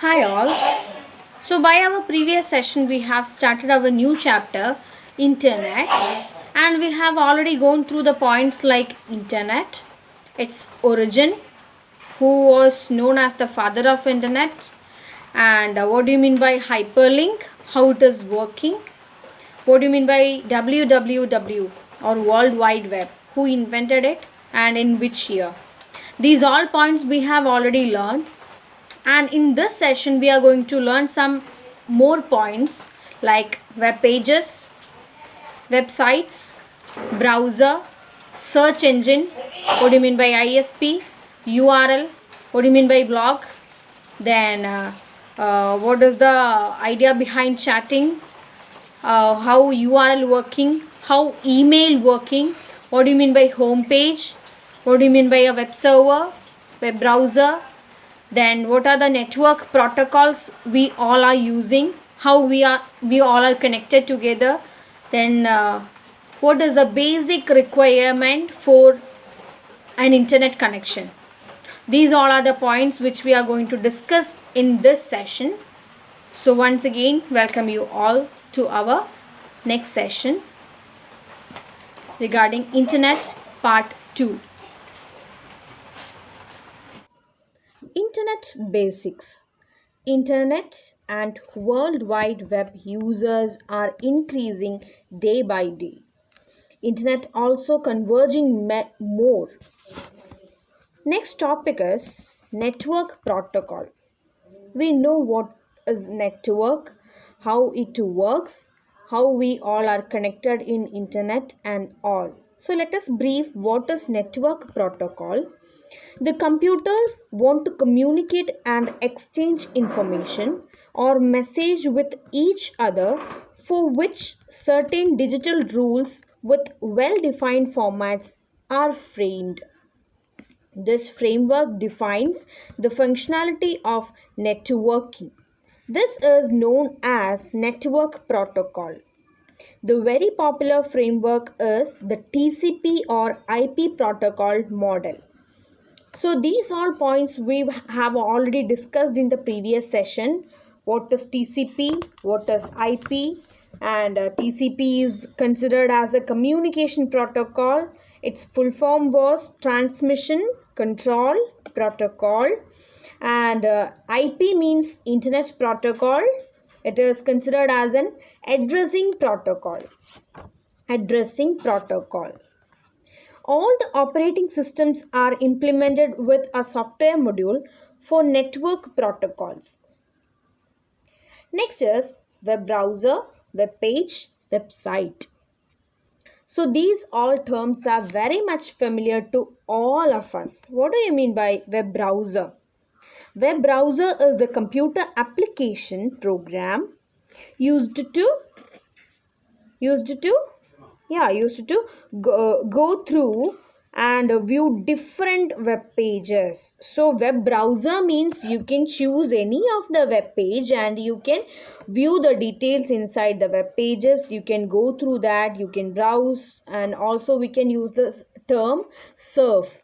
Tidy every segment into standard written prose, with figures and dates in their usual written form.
Hi all. So by our previous session we have started our new chapter internet, and we have already gone through the points like internet, its origin, who was known as the father of internet, and what do you mean by hyperlink, how it is working, what do you mean by www or world wide web, who invented it and in which year. These all points we have already learned, and in this session we are going to learn some more points like web pages, websites, browser, search engine, what do you mean by ISP, URL, what do you mean by blog, then what is the idea behind chatting, how URL working, how email working, what do you mean by home page, what do you mean by a web server, web browser, then what are the network protocols we all are using, how we all are connected together, then what is the basic requirement for an internet connection. These all are the points which we are going to discuss in this session. So once again, welcome you all to our next session regarding internet part 2. Internet basics. Internet and World Wide Web users are increasing day by day. Internet also converging more. Next topic is network protocol. We know what is network, how it works, how we all are connected in internet and all. So let us brief what is network protocol. The computers want to communicate and exchange information or message with each other, for which certain digital rules with well-defined formats are framed. This framework defines the functionality of networking. This is known as network protocol. The very popular framework is the TCP or IP protocol model. So these all points we have already discussed in the previous session. What is TCP, what is IP, and TCP is considered as a communication protocol. Its full form was Transmission Control Protocol, and IP means Internet Protocol. It is considered as an addressing protocol. Addressing protocol. All the operating systems are implemented with a software module for network protocols. Next is web browser, web page, website. So these all terms are very much familiar to all of us. What do you mean by web browser? Web browser is the computer application program used to go through and view different web pages. So web browser means you can choose any of the web page and you can view the details inside the web pages. You can go through that, you can browse, and also we can use this term surf.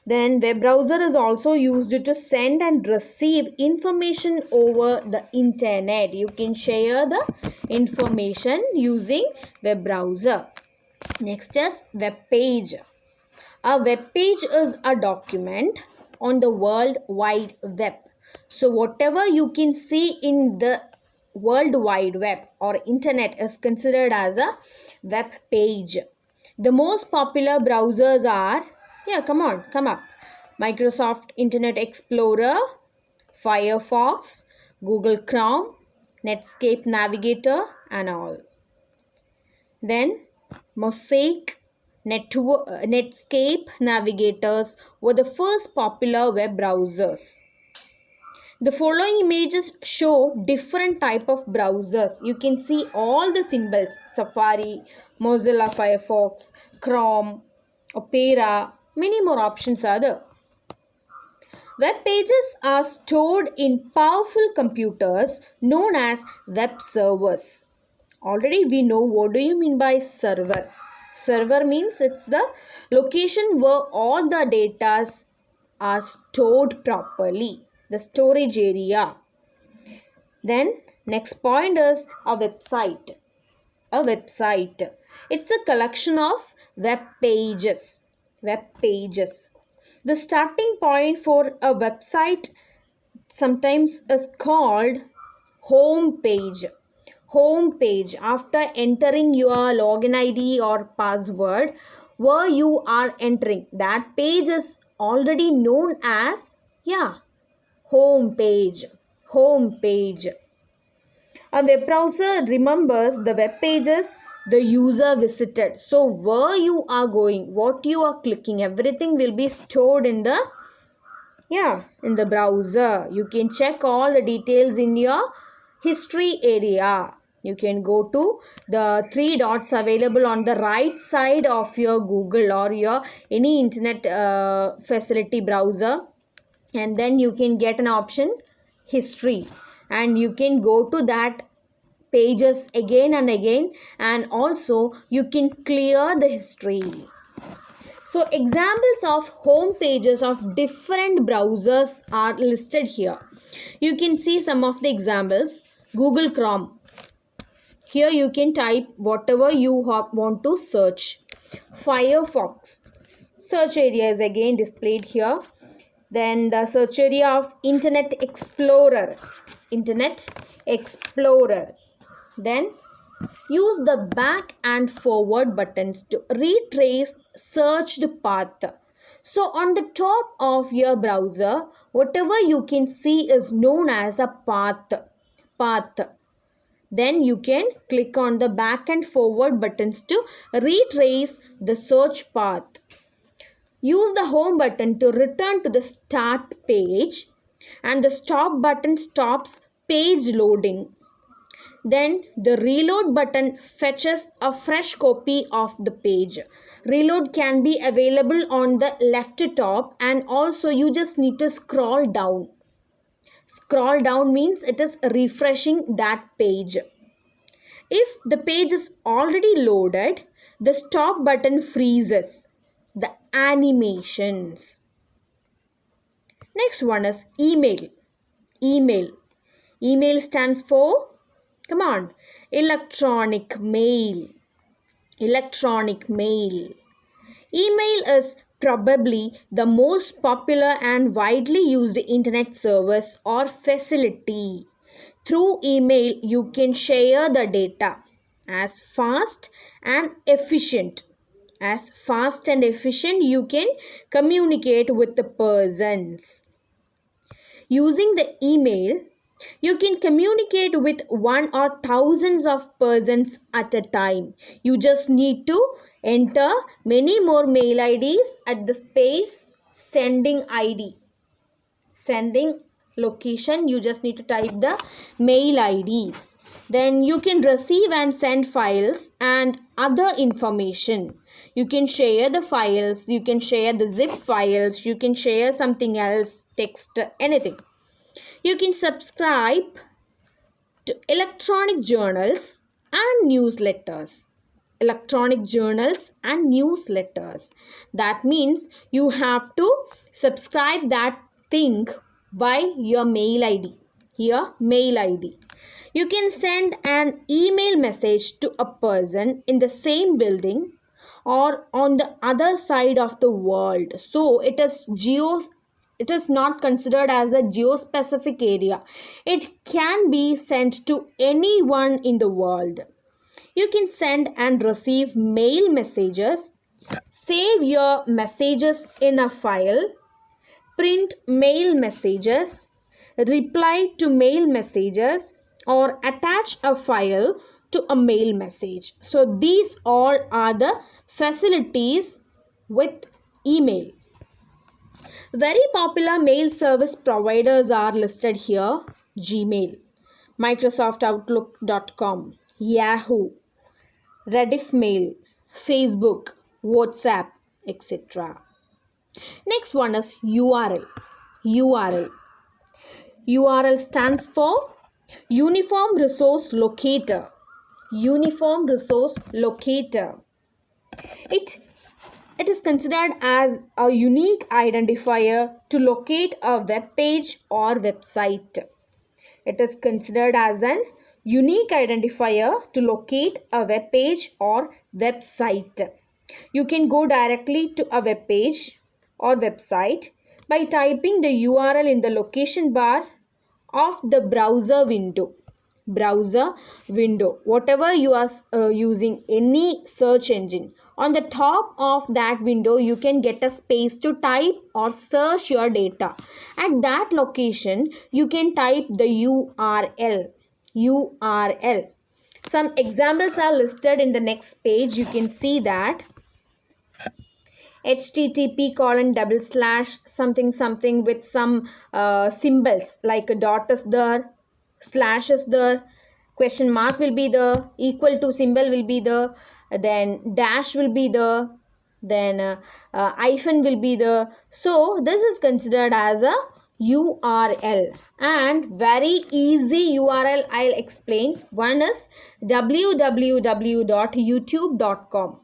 Then web browser is also used to send and receive information over the internet. You can share the information using web browser. Next is web page. A web page is a document on the World Wide Web. So whatever you can see in the World Wide Web or internet is considered as a web page. The most popular browsers are, come up. Microsoft Internet Explorer, Firefox, Google Chrome, Netscape Navigator and all. Then Mosaic, Netscape Navigators were the first popular web browsers. The following images show different type of browsers. You can see all the symbols: Safari, Mozilla Firefox, Chrome, Opera, many more options are there. Web pages are stored in powerful computers known as web servers. Already we know what do you mean by server. Server means it's the location where all the data are stored properly. the storage area. Then next point is a website. A website. It's a collection of web pages. Web pages. The starting point for a website sometimes is called home page. Home page. After entering your login ID or password where you are entering, that page is already known as home page. Home page. A web browser remembers the web pages the user visited. So where you are going, what you are clicking, everything will be stored in the browser. You can check all the details in your history area. You can go to the 3 dots available on the right side of your Google or your any internet facility browser, and then you can get an option history, and you can go to that pages again and again, and also you can clear the history. So examples of home pages of different browsers are listed here. You can see some of the examples. Google Chrome. Here you can type whatever you want to search. Firefox. Search area is again displayed here. Then the search area of Internet Explorer. Internet Explorer. Then use the back and forward buttons to retrace searched path. So on the top of your browser, whatever you can see is known as a path. Then you can click on the back and forward buttons to retrace the search path. Use the home button to return to the start page, and the stop button stops page loading. Then the reload button fetches a fresh copy of the page. Reload can be available on the left top, and also you just need to scroll down. Scroll down means it is refreshing that page. If the page is already loaded, the stop button freezes the animations. Next one is email. Email stands for, electronic mail. Electronic mail. Email is probably the most popular and widely used internet service or facility. Through email, you can share the data as fast and efficient. You can communicate with the persons. Using the email, you can communicate with one or thousands of persons at a time. You just need to enter many more mail IDs at the space sending ID. Sending location, you just need to type the mail IDs. Then you can receive and send files and other information. You can share the files, you can share the zip files, you can share something else, text, anything. You can subscribe to electronic journals and newsletters. Electronic journals and newsletters. That means you have to subscribe that thing by your mail ID. Your mail ID. You can send an email message to a person in the same building or on the other side of the world. So it is not considered as a geospecific area. It can be sent to anyone in the world. You can send and receive mail messages, save your messages in a file, print mail messages, reply to mail messages, or attach a file to a mail message. So these all are the facilities with email. Very popular mail service providers are listed here. Gmail, Microsoft Yahoo, Rediffmail, Facebook, WhatsApp, etc. Next one is URL. URL stands for Uniform Resource Locator. Uniform Resource Locator. It It is considered as a unique identifier to locate a web page or website. It is considered as an unique identifier to locate a web page or website. You can go directly to a web page or website by typing the URL in the location bar of the browser window. Whatever you are using, any search engine, on the top of that window you can get a space to type or search your data. At that location you can type the URL. Some examples are listed in the next page. You can see that http:// something with some symbols like a dot is there, slash is there, question mark will be the, equal to symbol will be the, then dash will be the, then hyphen will be the. So this is considered as a URL, and very easy URL I'll explain. One is www.youtube.com.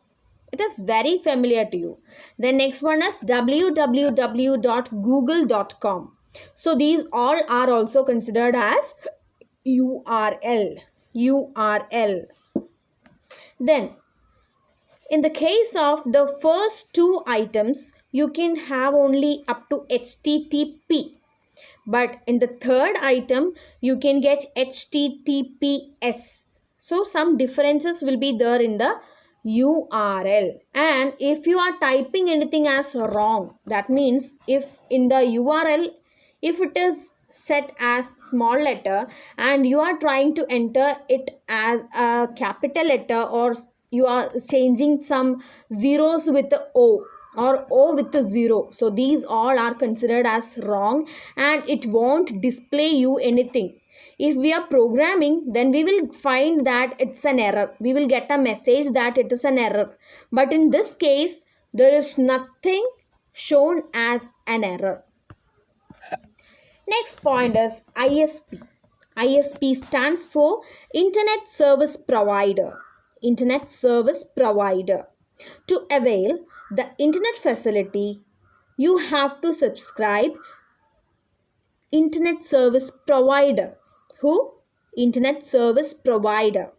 It is very familiar to you. The next one is www.google.com. So these all are also considered as URL. Then in the case of the first two items, you can have only up to HTTP. But in the third item, you can get HTTPS. So some differences will be there in the URL. And if you are typing anything as wrong, that means if in the URL, if it is set as small letter and you are trying to enter it as a capital letter, or you are changing some zeros with the O or O with the 0, so these all are considered as wrong and it won't display you anything. If we are programming, then we will find that it's an error. We will get a message that it is an error. But in this case, there is nothing shown as an error. Next point is ISP. ISP stands for Internet Service Provider. Internet Service Provider. To avail the internet facility, you have to subscribe Internet Service Provider. Who? Internet Service Provider.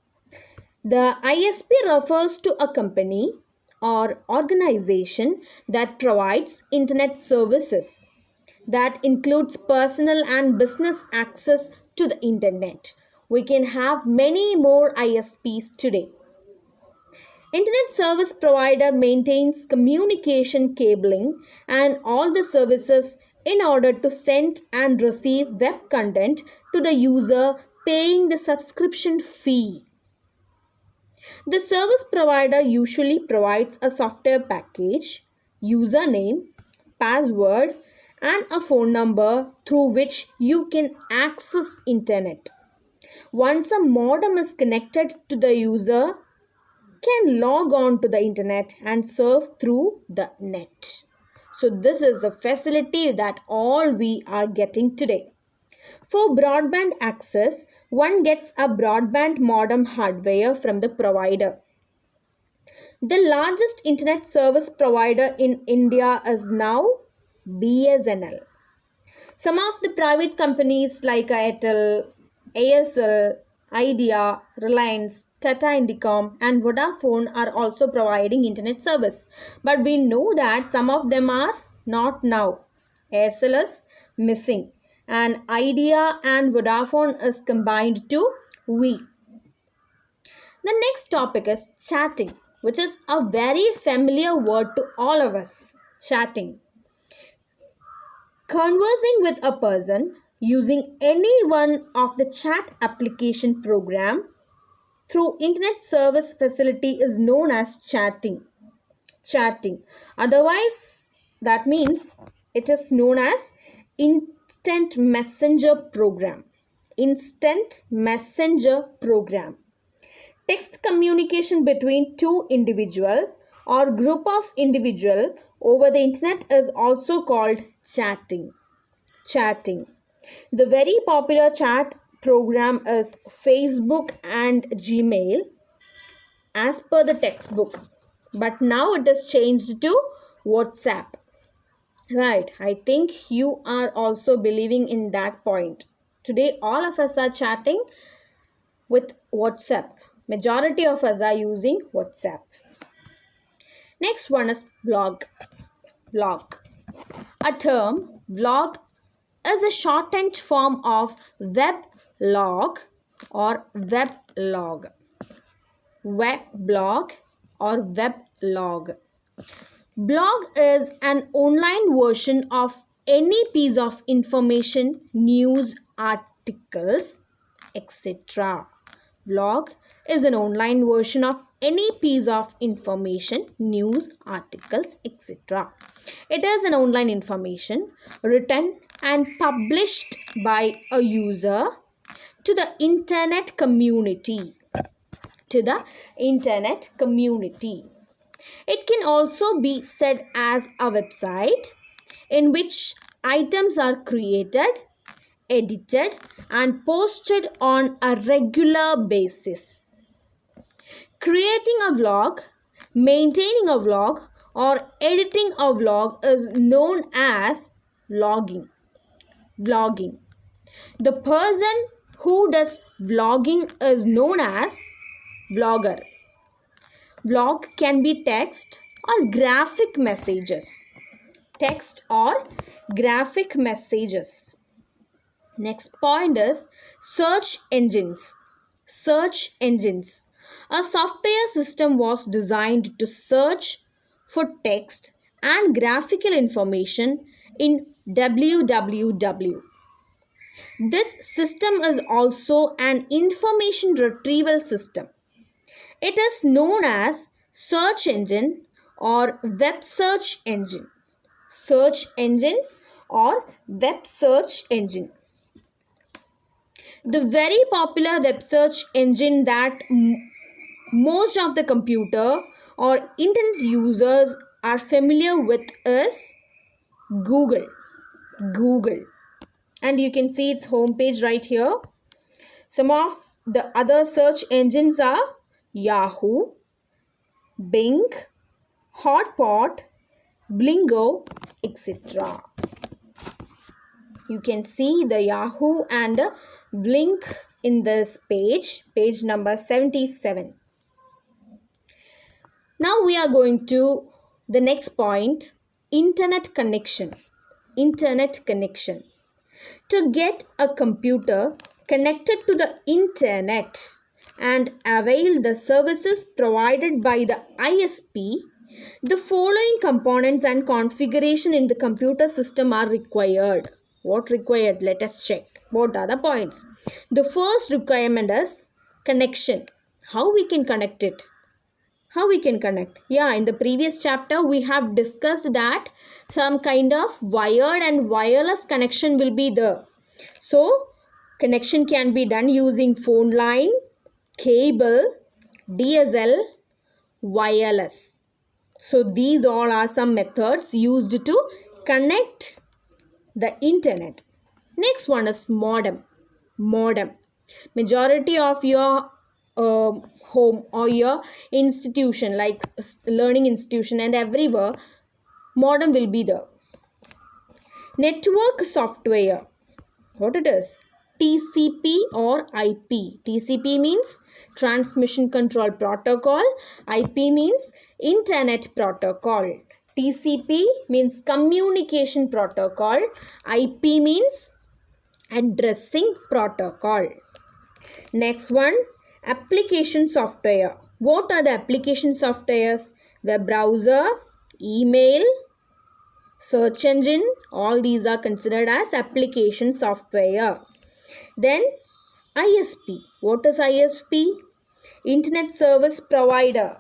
The ISP refers to a company or organization that provides internet services. That includes personal and business access to the internet. We can have many more ISPs today. Internet Service Provider maintains communication cabling and all the services in order to send and receive web content to the user paying the subscription fee. The service provider usually provides a software package, username, password, and a phone number through which you can access internet. Once a modem is connected to the user, can log on to the internet and surf through the net. So this is the facility that all we are getting today. For broadband access, one gets a broadband modem hardware from the provider. The largest internet service provider in India is now BSNL. Some of the private companies like Airtel, ASL, Idea, Reliance, Tata Indicom and Vodafone are also providing internet service. But we know that some of them are not now. Aircel is missing and Idea and Vodafone is combined to We. The next topic is chatting, which is a very familiar word to all of us. Chatting. Conversing with a person using any one of the chat application program through internet service facility is known as chatting. Otherwise, that means it is known as instant messenger program. Text communication between two individual or group of individual over the internet is also called chatting. The very popular chat program is Facebook and Gmail as per the textbook. but now it is changed to WhatsApp. Right, I think you are also believing in that point. Today, all of us are chatting with WhatsApp. Majority of us are using WhatsApp. Next one is blog. Blog. A term, blog, is a shortened form of web log or web log. Web blog or web log. Blog is an online version of any piece of information, news, articles, etc. Blog is an online version of any piece of information, news, articles, etc. It is an online information written and published by a user to the internet community. To the internet community. It can also be said as a website in which items are created, edited, and posted on a regular basis. Creating a vlog, maintaining a vlog, or editing a vlog is known as vlogging. Vlogging. The person who does vlogging is known as vlogger. Vlog can be text or graphic messages. Text or graphic messages. Next point is search engines. Search engines. A software system was designed to search for text and graphical information in www. This system is also an information retrieval system. It is known as search engine or web search engine. Search engine or web search engine. The very popular web search engine that most of the computer or internet users are familiar with is Google. Google. And you can see its homepage right here. Some of the other search engines are Yahoo, Bing, Hotpot, Blingo, etc. You can see the Yahoo and Blink in this page, page number 77. Now we are going to the next point, internet connection. Internet connection. To get a computer connected to the internet and avail the services provided by the ISP, the following components and configuration in the computer system are required. What required? Let us check. What are the points? The first requirement is connection. How we can connect it? How we can connect? Yeah, in the previous chapter we have discussed that some kind of wired and wireless connection will be there. So, connection can be done using phone line, cable, DSL, wireless. So, these all are some methods used to connect the internet. Next one is modem. Modem. Majority of your home or your institution, like learning institution and everywhere, modem will be there. Network software. What it is? TCP or IP. TCP means transmission control protocol. IP means internet protocol. TCP means communication protocol. IP means addressing protocol. Next one, application software. What are the application softwares? Web browser, email, search engine, all these are considered as application software. Then ISP. What is ISP? Internet service provider.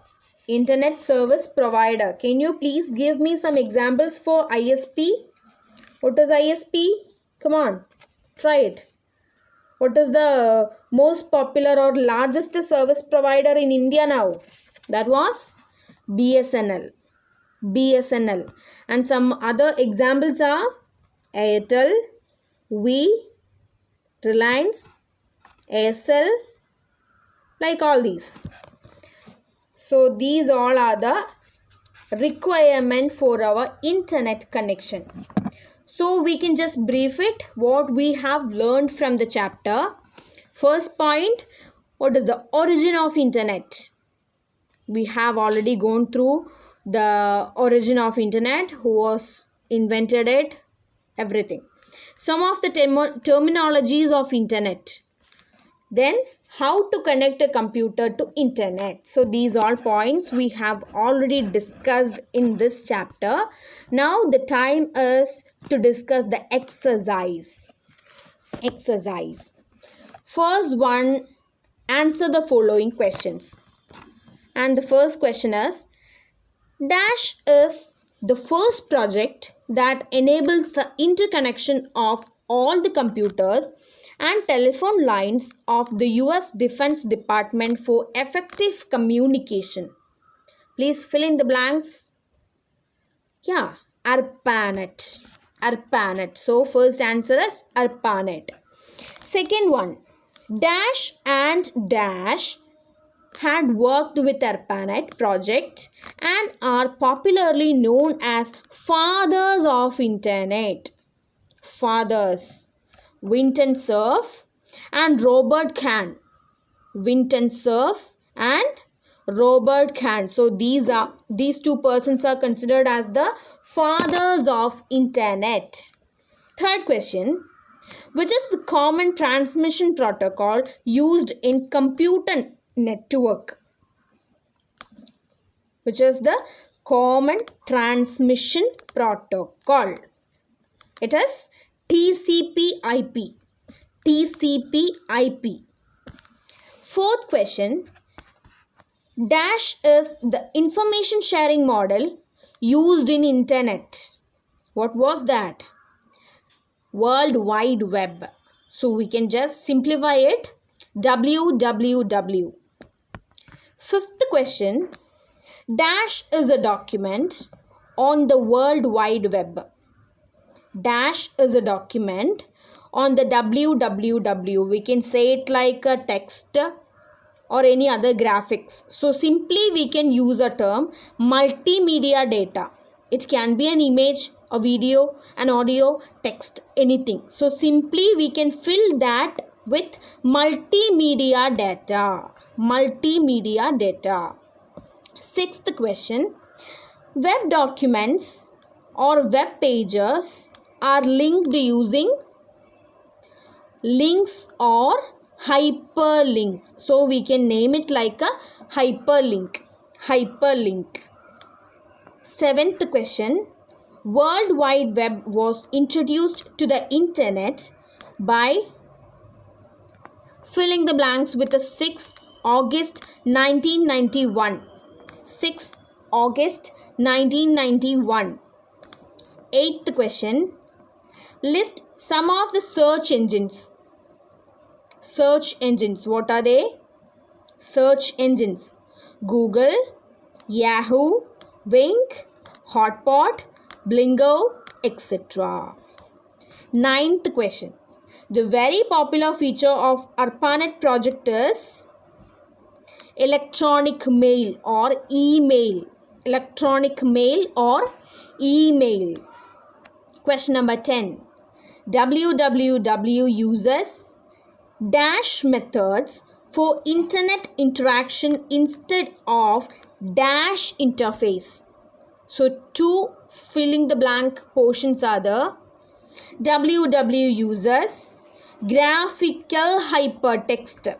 Internet service provider. Can you please give me some examples for ISP? What is ISP? Come on, try it. What is the most popular or largest service provider in India now? That was BSNL. BSNL. And some other examples are Airtel, Vi, Reliance, Aircel, like all these. So these all are the requirement for our internet connection. So we can just brief it what we have learned from the chapter. First point, what is the origin of internet? We have already gone through the origin of internet, who was invented it, everything. Some of the terminologies of internet. Then how to connect a computer to internet. So these all points we have already discussed in this chapter. Now the time is to discuss the exercise. First one, answer the following questions. And the first question is, Dash is the first project that enables the interconnection of all the computers and telephone lines of the US Defense Department for effective communication. Please fill in the blanks. Yeah, ARPANET. So first answer is ARPANET. Second one, Dash and Dash had worked with ARPANET project and are popularly known as fathers of internet. Fathers, Winton Cerf and Robert Kahn. Winton Cerf and Robert Kahn. So these two persons are considered as the fathers of internet. Third question, which is the common transmission protocol used in computer network? Which is the common transmission protocol? It is TCP/IP. Fourth question, Dash is the information sharing model used in internet. What was that? World Wide Web. So we can just simplify it, www. Fifth question, Dash is a document on the World Wide Web. Dash is a document on the www. We can say it like a text or any other graphics. So simply we can use a term multimedia data. It can be an image, a video, an audio, text, anything. So simply we can fill that with multimedia data. Sixth question, web documents or web pages are linked using links or hyperlinks. So we can name it like a hyperlink. Seventh question, World Wide Web was introduced to the internet by filling the blanks with the 6 August 1991. 6 August 1991. Eighth question, list some of the search engines. What are they? Search engines: Google, Yahoo, Wink, Hotpot, Blingo, etc. Ninth question, the very popular feature of ARPANET project is electronic mail or email. Question number 10. www uses dash methods for internet interaction instead of dash interface. So two filling the blank portions are the www uses graphical hypertext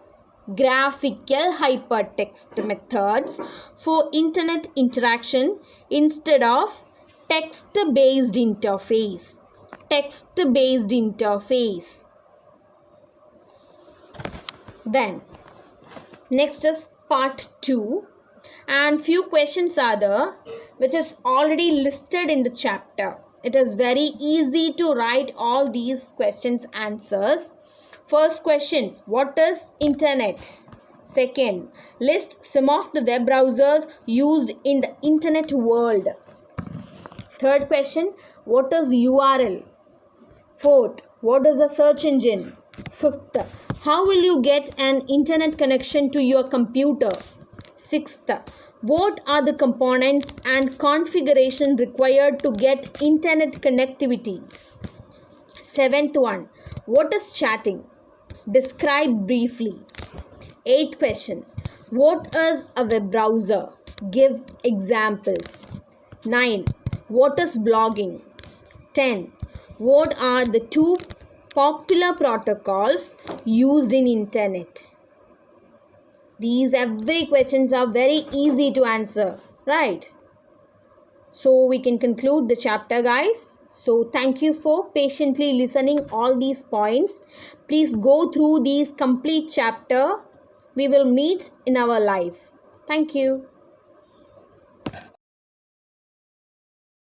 methods for internet interaction instead of text-based interface. Then next is part 2, and few questions are there which is already listed in the chapter. It is very easy to write all these questions answers. First question, what is internet? Second, list some of the web browsers used in the internet world. Third question, what is URL? Fourth, what is a search engine? Fifth, how will you get an internet connection to your computer? Sixth, What are the components and configuration required to get internet connectivity? Seventh one, what is chatting? Describe briefly. Eighth question, what is a web browser? Give examples. 9. What is blogging? 10. What are the two popular protocols used in internet? These every questions are very easy to answer, right? So we can conclude the chapter, guys. So thank you for patiently listening all these points. Please go through these complete chapter. We will meet in our life. Thank you.